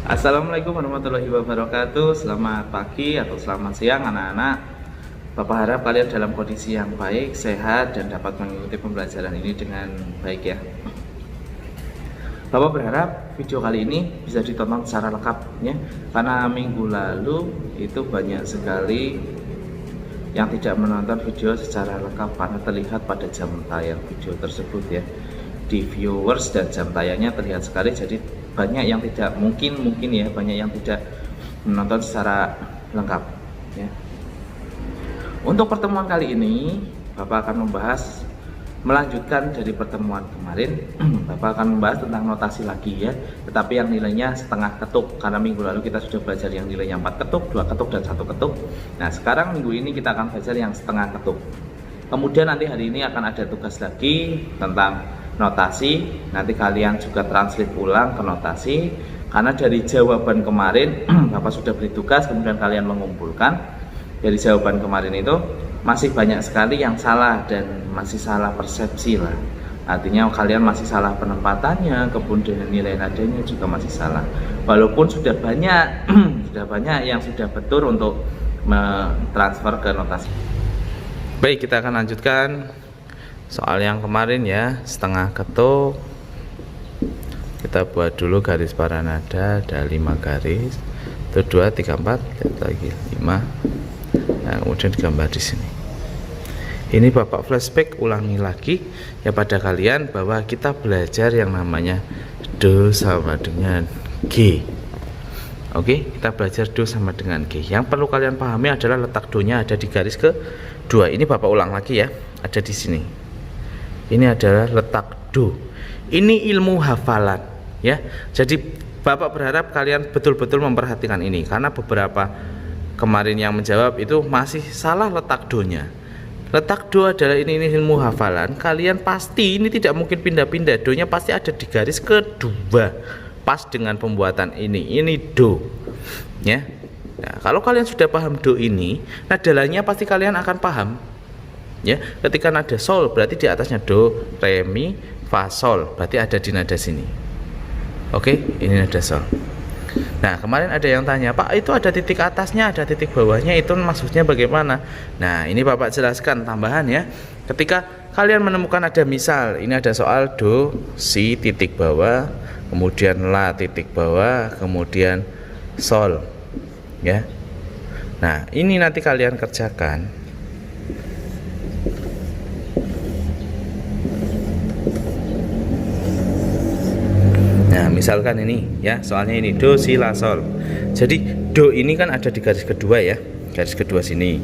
Assalamualaikum warahmatullahi wabarakatuh. Selamat pagi atau selamat siang anak-anak. Bapak harap kalian dalam kondisi yang baik, sehat, dan dapat mengikuti pembelajaran ini dengan baik ya. Bapak berharap video kali ini bisa ditonton secara lengkap ya, karena minggu lalu itu banyak sekali yang tidak menonton video secara lengkap karena terlihat pada jam tayang video tersebut ya. Di viewers dan jam tayangnya terlihat sekali, jadi banyak yang tidak mungkin ya, banyak yang tidak menonton secara lengkap ya. Untuk pertemuan kali ini Bapak akan melanjutkan dari pertemuan kemarin. Bapak akan membahas tentang notasi lagi ya, tetapi yang nilainya setengah ketuk, karena minggu lalu kita sudah belajar yang nilainya 4 ketuk, 2 ketuk, dan 1 ketuk. Nah sekarang minggu ini kita akan belajar yang setengah ketuk. Kemudian nanti hari ini akan ada tugas lagi tentang notasi. Nanti kalian juga translate ulang ke notasi, karena dari jawaban kemarin Bapak sudah beri tugas, kemudian kalian mengumpulkan. Dari jawaban kemarin itu masih banyak sekali yang salah dan masih salah persepsi lah. Artinya kalian masih salah penempatannya, kemudian nilai nadanya juga masih salah. Walaupun sudah banyak sudah banyak yang sudah betul untuk mentransfer ke notasi. Baik, kita akan lanjutkan soal yang kemarin ya, setengah ketuk. Kita buat dulu garis para nada, ada 5 garis. Itu 2, 3, 4, lihat lagi 5. Nah, kemudian digambar di sini. Ini Bapak flashback ulangi lagi ya pada kalian bahwa kita belajar yang namanya do sama dengan G. Oke, kita belajar do sama dengan G. Yang perlu kalian pahami adalah letak do-nya ada di garis kedua. Ini Bapak ulang lagi ya, ada di sini. Ini adalah letak do. Ini ilmu hafalan ya. Jadi Bapak berharap kalian betul-betul memperhatikan ini, karena beberapa kemarin yang menjawab itu masih salah letak do-nya. Letak do adalah ini ilmu hafalan. Kalian pasti ini tidak mungkin pindah-pindah. Do-nya pasti ada di garis kedua, pas dengan pembuatan ini. Ini do ya. Nah, kalau kalian sudah paham do ini, nadanya pasti kalian akan paham ya. Ketika nada sol berarti di atasnya do, re, mi, fa, sol, berarti ada di nada sini. Oke, ini nada sol. Nah kemarin ada yang tanya, Pak itu ada titik atasnya, ada titik bawahnya, itu maksudnya bagaimana? Nah ini Bapak jelaskan tambahan ya. Ketika kalian menemukan ada misal, ini ada soal do, si titik bawah, kemudian la titik bawah, kemudian sol ya. Nah ini nanti kalian kerjakan. Nah misalkan ini ya, soalnya ini do, si, la, sol. Jadi do ini kan ada di garis kedua ya, garis kedua sini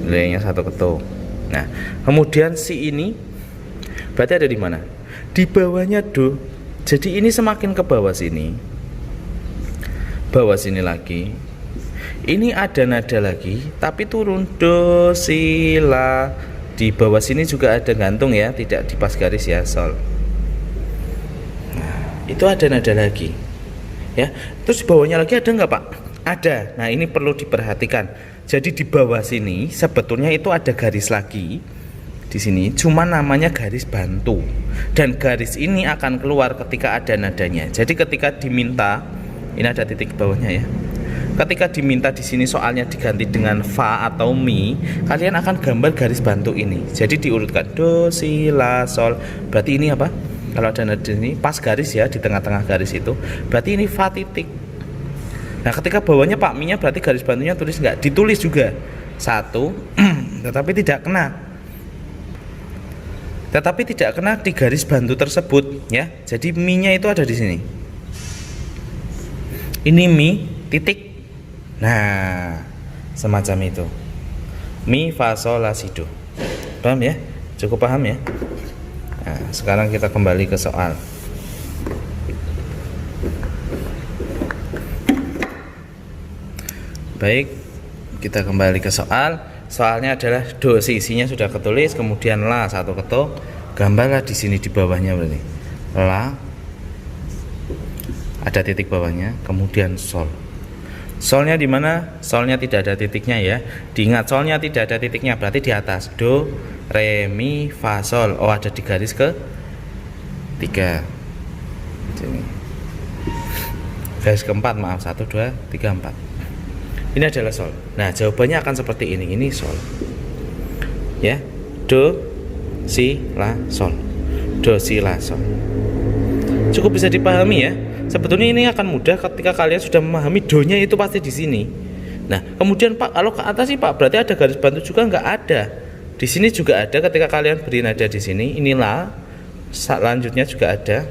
nilainya 1 ketuk. Nah kemudian si ini berarti ada di mana? Di bawahnya do. Jadi ini semakin ke bawah sini, bawah sini lagi. Ini ada nada lagi tapi turun do, si, la. Di bawah sini juga ada gantung ya, tidak di pas garis ya, sol. Itu ada nada lagi ya. Terus di bawahnya lagi ada nggak Pak? Ada. Nah ini perlu diperhatikan. Jadi di bawah sini sebetulnya itu ada garis lagi di sini, cuma namanya garis bantu, dan garis ini akan keluar ketika ada nadanya. Jadi ketika diminta, ini ada titik bawahnya ya, ketika diminta di sini soalnya diganti dengan fa atau mi, kalian akan gambar garis bantu ini. Jadi diurutkan do, si, la, sol. Berarti ini apa? Kalau ada nada ini pas garis ya, di tengah-tengah garis itu berarti ini fa titik. Nah ketika bawahnya Pak mi nya berarti garis bantunya tulis enggak? Ditulis juga 1 tetapi tidak kena, di garis bantu tersebut ya. Jadi mi nya itu ada di sini, ini mi titik. Nah semacam itu, mi, fa, sol, la, si, do. Paham ya? Cukup paham ya? Nah, sekarang kita kembali ke soal. Baik, kita kembali ke soal. Soalnya adalah do, si, isinya sudah ketulis, kemudian la 1 ketuk. Gambarlah di sini di bawahnya berarti la, ada titik bawahnya, kemudian sol. Solnya di mana? Solnya tidak ada titiknya ya. Diingat solnya tidak ada titiknya, berarti di atas do, re, mi, fa, sol. Oh ada di garis ke 3. Sini. garis keempat, maaf, 1, 2, 3, 4. Ini adalah sol. Nah, jawabannya akan seperti ini sol. Ya, do, si, la, sol. Do, si, la, sol. Cukup bisa dipahami ya. Sebetulnya ini akan mudah ketika kalian sudah memahami do-nya itu pasti di sini. Nah, kemudian Pak, kalau ke atas sih Pak, berarti ada garis bantu juga? Nggak ada. Di sini juga ada ketika kalian beri nada di sini. Ini la, selanjutnya juga ada.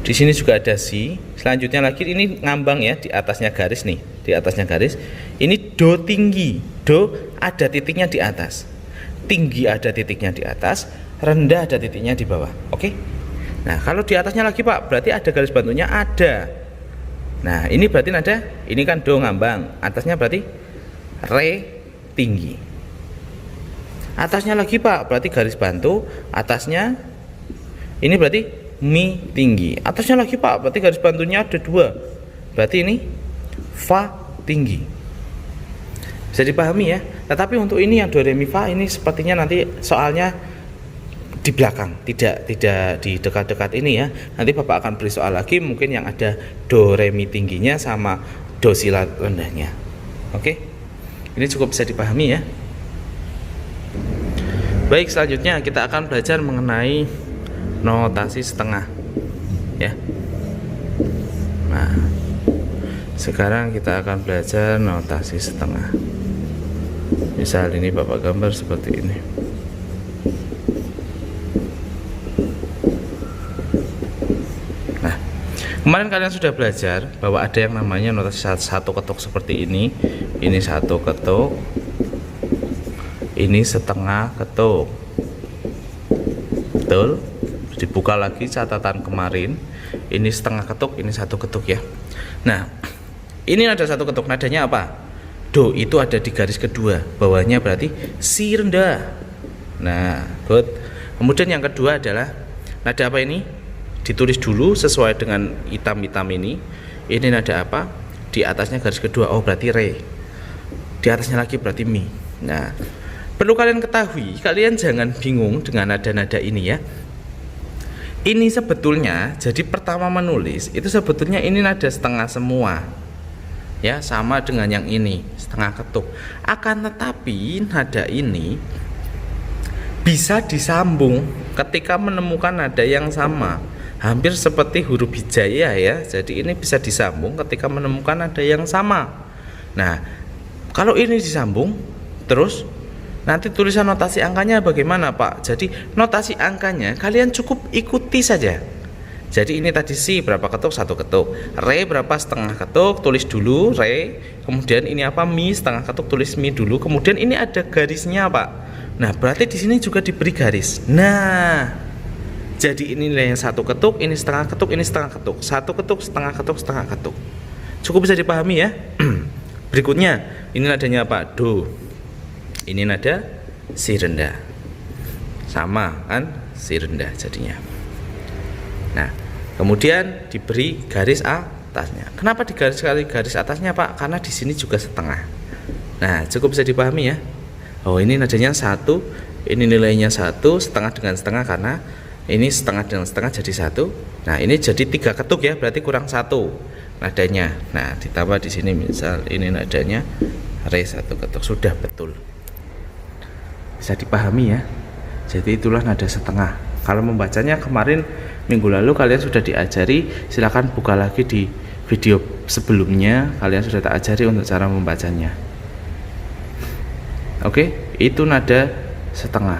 Di sini juga ada si. Selanjutnya lagi ini ngambang ya, di atasnya garis nih, di atasnya garis. Ini do tinggi. Do ada titiknya di atas. Tinggi ada titiknya di atas, rendah ada titiknya di bawah. Oke? Nah, kalau di atasnya lagi Pak, berarti ada garis bantunya, ada. Nah, ini berarti nada, ini kan do ngambang. Atasnya berarti re tinggi. Atasnya lagi Pak, berarti garis bantu. Atasnya ini berarti mi tinggi. Atasnya lagi Pak, berarti garis bantunya ada 2. Berarti ini fa tinggi. Bisa dipahami ya. Tetapi untuk ini yang do re mi fa ini sepertinya nanti soalnya di belakang, tidak di dekat-dekat ini ya. Nanti Bapak akan beri soal lagi mungkin yang ada do re mi tingginya sama do si la rendahnya. Oke. Ini cukup bisa dipahami ya. Baik, selanjutnya kita akan belajar mengenai notasi setengah ya. Nah, sekarang kita akan belajar notasi setengah. Misal ini Bapak gambar seperti ini. Nah, kemarin kalian sudah belajar bahwa ada yang namanya notasi satu ketuk seperti ini. Ini satu ketuk, ini setengah ketuk. Betul? Dibuka lagi catatan kemarin. Ini setengah ketuk, ini satu ketuk ya. Nah, ini ada satu ketuk, nadanya apa? Do, itu ada di garis kedua. Bawahnya berarti si rendah. Nah, good. Kemudian yang kedua adalah nada apa ini? Ditulis dulu sesuai dengan hitam-hitam ini. Ini nada apa? Di atasnya garis kedua. Oh, berarti re. Di atasnya lagi berarti mi. Nah, perlu kalian ketahui, kalian jangan bingung dengan nada-nada ini ya. Ini sebetulnya, jadi pertama menulis itu sebetulnya ini nada setengah semua ya, sama dengan yang ini setengah ketuk. Akan tetapi nada ini bisa disambung ketika menemukan nada yang sama, hampir seperti huruf hijaiyah ya. Jadi ini bisa disambung ketika menemukan nada yang sama. Nah, kalau ini disambung terus nanti tulisan notasi angkanya bagaimana Pak? Jadi notasi angkanya kalian cukup ikuti saja. Jadi ini tadi si berapa ketuk? Satu ketuk. Re berapa setengah ketuk? Tulis dulu re. Kemudian ini apa? Mi setengah ketuk, tulis mi dulu. Kemudian ini ada garisnya Pak. Nah, berarti di sini juga diberi garis. Nah, jadi ini nilainya satu ketuk, ini setengah ketuk, ini setengah ketuk. Satu ketuk, setengah ketuk, setengah ketuk. Cukup bisa dipahami ya. Berikutnya ini nadanya apa? Do. Ini nada si rendah, sama kan si rendah jadinya. Nah, kemudian diberi garis atasnya. Kenapa digaris garis atasnya Pak? Karena di sini juga setengah. Nah, cukup bisa dipahami ya. Oh, ini nadanya 1, ini nilainya 1, setengah dengan setengah karena ini setengah dengan setengah jadi 1. Nah, ini jadi 3 ketuk ya, berarti kurang 1 nadanya. Nah, ditambah di sini misal ini nadanya re 1 ketuk, sudah betul. Bisa dipahami ya. Jadi itulah nada setengah. Kalau membacanya kemarin minggu lalu kalian sudah diajari, silakan buka lagi di video sebelumnya, kalian sudah tak ajari untuk cara membacanya. Oke, itu nada setengah.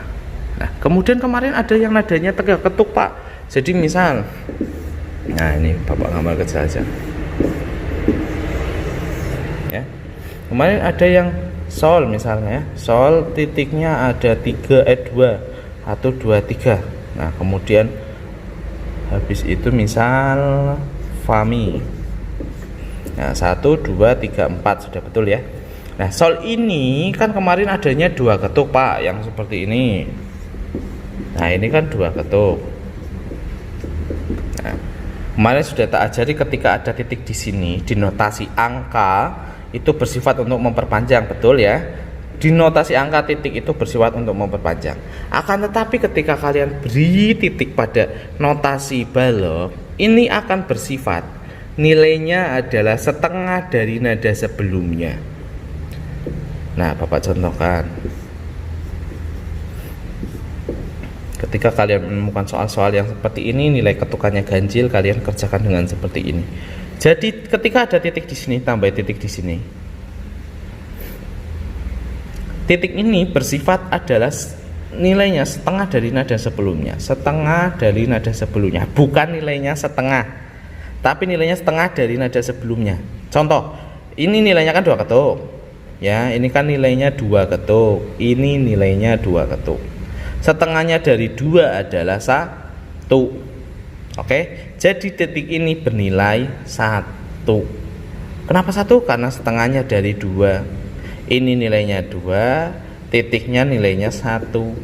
Nah, kemudian kemarin ada yang nadanya 3 ketuk Pak. Jadi misal, nah ini Bapak gambar kecil aja ya. Kemarin ada yang sol misalnya, sol titiknya ada 2, 1, 2, 3. Nah, kemudian habis itu misal fa mi. Nah, 1, 2, 3, 4 sudah betul ya. Nah, sol ini kan kemarin adanya 2 ketuk Pak, yang seperti ini. Nah, ini kan 2 ketuk. Nah, kemarin sudah tak ajari ketika ada titik di sini di notasi angka itu bersifat untuk memperpanjang, betul ya. Di notasi angka titik itu bersifat untuk memperpanjang. Akan tetapi ketika kalian beri titik pada notasi balok, ini akan bersifat nilainya adalah setengah dari nada sebelumnya. Nah, Bapak contohkan. Ketika kalian menemukan soal-soal yang seperti ini, nilai ketukannya ganjil, kalian kerjakan dengan seperti ini. Jadi ketika ada titik di sini, tambah titik di sini. Titik ini bersifat adalah nilainya setengah dari nada sebelumnya. Setengah dari nada sebelumnya, bukan nilainya setengah, tapi nilainya setengah dari nada sebelumnya. Contoh, ini nilainya kan 2 ketuk. Ya, ini kan nilainya 2 ketuk. Ini nilainya 2 ketuk. Setengahnya dari 2 adalah 1. Oke, jadi titik ini bernilai 1. Kenapa 1? Karena setengahnya dari 2. Ini nilainya 2, titiknya nilainya 1.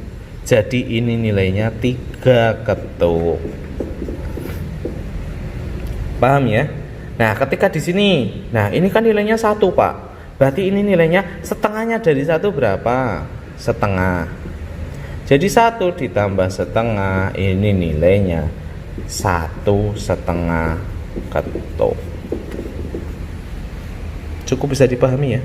Jadi ini nilainya 3 ketuk. Paham ya? Nah, ketika di sini, nah ini kan nilainya 1, Pak. Berarti ini nilainya setengahnya dari 1 berapa? Setengah. Jadi 1 ditambah setengah, ini nilainya 1,5 ketuk. Cukup bisa dipahami ya?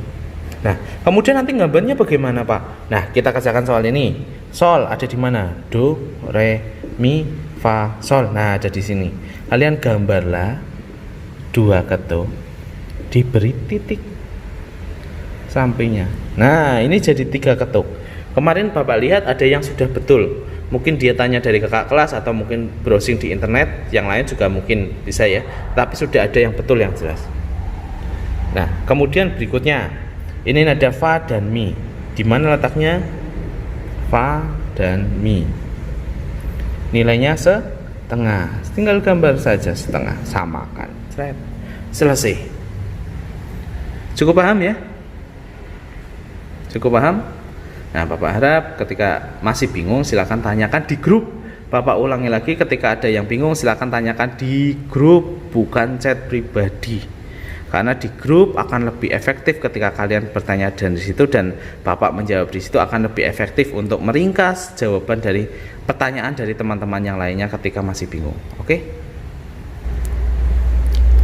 Nah, kemudian nanti gambarnya bagaimana, Pak? Nah, kita kerjakan soal ini. Sol ada di mana? Do, re, mi, fa, sol. Nah, ada di sini. Kalian gambarlah 2 ketuk diberi titik sampingnya. Nah, ini jadi 3 ketuk. Kemarin Bapak lihat ada yang sudah betul. Mungkin dia tanya dari kakak kelas atau mungkin browsing di internet, yang lain juga mungkin bisa ya. Tapi sudah ada yang betul yang jelas. Nah, kemudian berikutnya, ini nada fa dan mi. Di mana letaknya? Fa dan mi. Nilainya setengah. Tinggal gambar saja setengah, samakan. Selesai. Cukup paham ya? Cukup paham? Nah, Bapak harap ketika masih bingung silakan tanyakan di grup. Bapak ulangi lagi, ketika ada yang bingung silakan tanyakan di grup, bukan chat pribadi. Karena di grup akan lebih efektif ketika kalian bertanya dari situ dan Bapak menjawab di situ akan lebih efektif untuk meringkas jawaban dari pertanyaan dari teman-teman yang lainnya ketika masih bingung. Oke?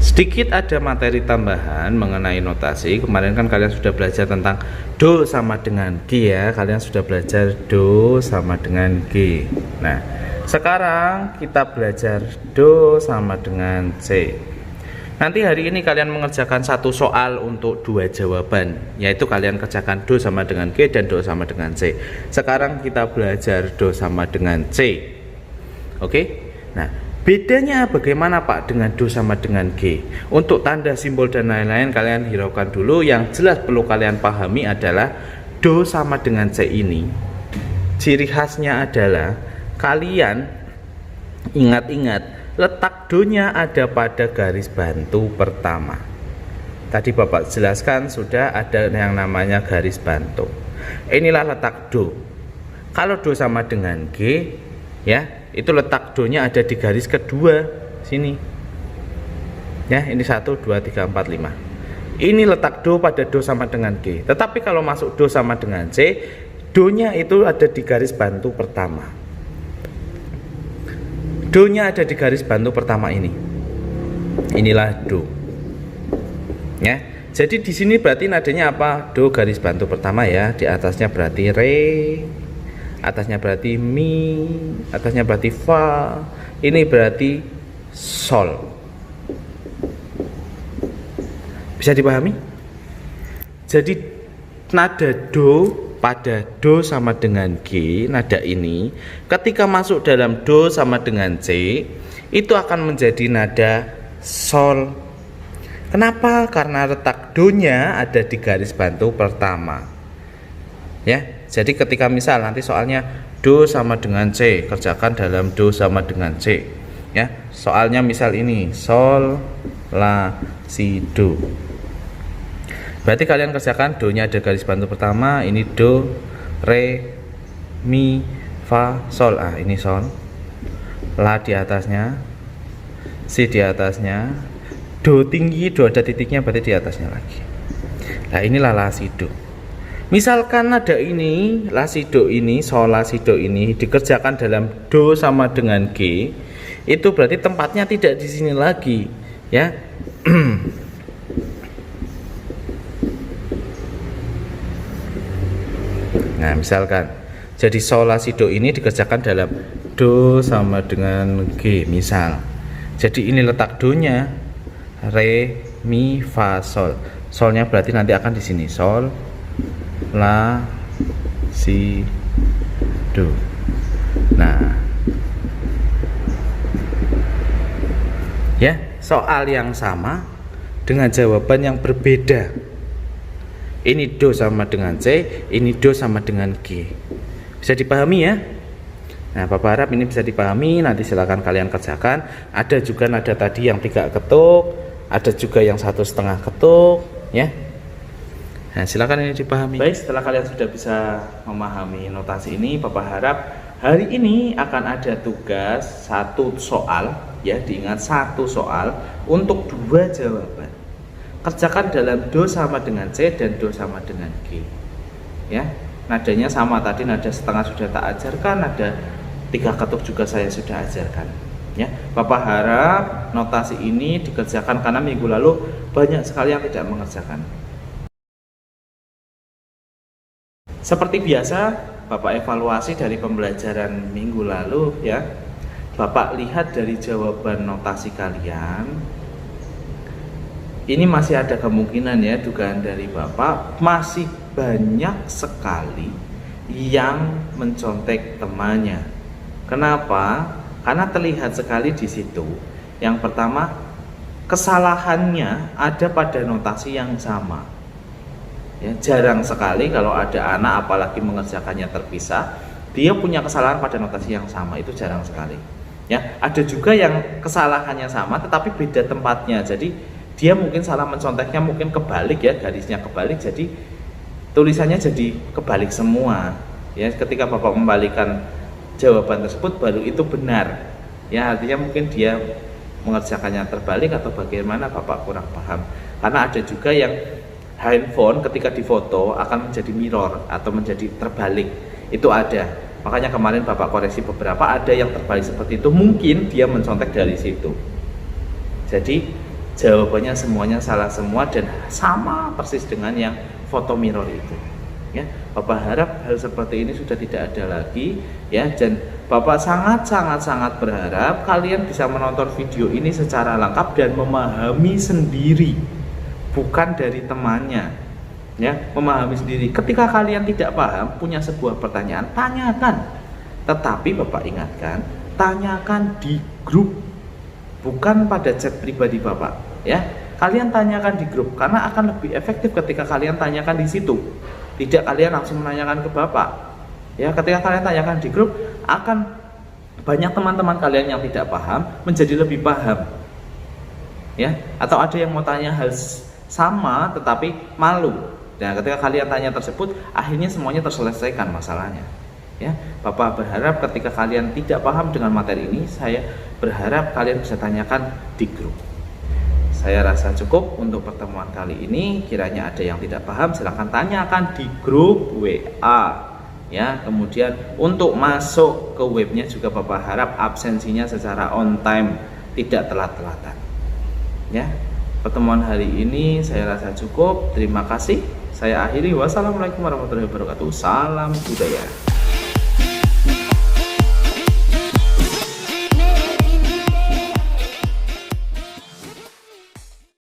Sedikit ada materi tambahan mengenai notasi. Kemarin kan kalian sudah belajar tentang do sama dengan G ya. Kalian sudah belajar do sama dengan G. Nah, sekarang kita belajar do sama dengan C. Nanti hari ini kalian mengerjakan satu soal untuk 2 jawaban, yaitu kalian kerjakan do sama dengan G dan do sama dengan C. Sekarang kita belajar do sama dengan C. Oke? Nah, bedanya bagaimana Pak dengan do sama dengan G? Untuk tanda, simbol dan lain-lain kalian hiraukan dulu. Yang jelas perlu kalian pahami adalah do sama dengan C ini, ciri khasnya adalah kalian ingat-ingat letak do-nya ada pada garis bantu pertama. Tadi Bapak jelaskan sudah ada yang namanya garis bantu. Inilah letak do. Kalau do sama dengan G ya, itu letak do-nya ada di garis kedua sini. Ya, ini 1 2 3 4 5. Ini letak do pada do sama dengan G. Tetapi kalau masuk do sama dengan C, do-nya itu ada di garis bantu pertama. Do-nya ada di garis bantu pertama ini. Inilah do. Ya. Jadi di sini berarti nadanya apa? Do garis bantu pertama ya. Di atasnya berarti re, atasnya berarti mi, atasnya berarti fa. Ini berarti sol. Bisa dipahami? Jadi nada do pada do sama dengan G, nada ini ketika masuk dalam do sama dengan C itu akan menjadi nada sol. Kenapa? Karena letak do-nya ada di garis bantu pertama. Ya, jadi ketika misal nanti soalnya do sama dengan C, kerjakan dalam do sama dengan C. Ya, soalnya misal ini sol, la, si, do. Berarti kalian kerjakan do-nya ada garis bantu pertama, ini do, re, mi, fa, sol. Ah, ini sol. La di atasnya, si di atasnya, do tinggi, do ada titiknya berarti di atasnya lagi. Nah, inilah la, si, do. Misalkan nada ini, la, si, do ini, sol, la, si, do ini dikerjakan dalam do sama dengan G, itu berarti tempatnya tidak di sini lagi, ya. Nah, misalkan jadi sol la si do ini dikerjakan dalam do sama dengan G misal. Jadi ini letak do-nya re mi fa sol. Solnya berarti nanti akan di sini sol la si do. Nah, ya, soal yang sama dengan jawaban yang berbeda. Ini do sama dengan C, ini do sama dengan G. Bisa dipahami ya? Nah, Bapak harap ini bisa dipahami. Nanti silakan kalian kerjakan. Ada juga nada tadi yang 3 ketuk, ada juga yang 1,5 ketuk, ya. Nah, silakan ini dipahami. Baik, setelah kalian sudah bisa memahami notasi ini, Bapak harap hari ini akan ada tugas 1 soal, ya, diingat 1 soal untuk 2 jawaban. Kerjakan dalam do sama dengan C dan do sama dengan G, ya. Nadanya sama tadi, nada setengah sudah tak ajarkan, nada 3 ketuk juga saya sudah ajarkan, ya. Bapak harap notasi ini dikerjakan karena minggu lalu banyak sekali yang tidak mengerjakan. Seperti biasa, Bapak evaluasi dari pembelajaran minggu lalu, ya. Bapak lihat dari jawaban notasi kalian. Ini masih ada kemungkinan, ya, dugaan dari Bapak masih banyak sekali yang mencontek temannya. Kenapa? Karena terlihat sekali di situ. Yang pertama, kesalahannya ada pada notasi yang sama. Ya, jarang sekali kalau ada anak apalagi mengerjakannya terpisah, dia punya kesalahan pada notasi yang sama, itu jarang sekali. Ya, ada juga yang kesalahannya sama tetapi beda tempatnya. Jadi dia mungkin salah menconteknya mungkin kebalik, ya, garisnya kebalik, jadi tulisannya jadi kebalik semua, ya. Ketika Bapak membalikan jawaban tersebut baru itu benar, ya, artinya mungkin dia mengerjakannya terbalik atau bagaimana, Bapak kurang paham. Karena ada juga yang handphone ketika difoto akan menjadi mirror atau menjadi terbalik, itu ada. Makanya kemarin Bapak koreksi beberapa, ada yang terbalik seperti itu, mungkin dia mencontek dari situ. Jadi jawabannya semuanya salah semua dan sama persis dengan yang foto mirror itu, ya. Bapak harap hal seperti ini sudah tidak ada lagi, ya, dan Bapak sangat berharap kalian bisa menonton video ini secara lengkap dan memahami sendiri, bukan dari temannya, ya, memahami sendiri. Ketika kalian tidak paham, punya sebuah pertanyaan, tanyakan. Tetapi Bapak ingatkan, tanyakan di grup, bukan pada chat pribadi Bapak, ya. Kalian tanyakan di grup karena akan lebih efektif ketika kalian tanyakan di situ, tidak kalian langsung menanyakan ke Bapak, ya. Ketika kalian tanyakan di grup, akan banyak teman-teman kalian yang tidak paham menjadi lebih paham, ya. Atau ada yang mau tanya hal sama tetapi malu. Nah, ketika kalian tanya tersebut, akhirnya semuanya terselesaikan masalahnya, ya. Bapak berharap ketika kalian tidak paham dengan materi ini, saya berharap kalian bisa tanyakan di grup. Saya rasa cukup untuk pertemuan kali ini. Kiranya ada yang tidak paham, silahkan tanyakan di grup WA, ya. Kemudian untuk masuk ke webnya juga Bapak harap absensinya secara on time, tidak telat-telatan, ya. Pertemuan hari ini saya rasa cukup. Terima kasih. Saya akhiri. Wassalamualaikum warahmatullahi wabarakatuh. Salam budaya.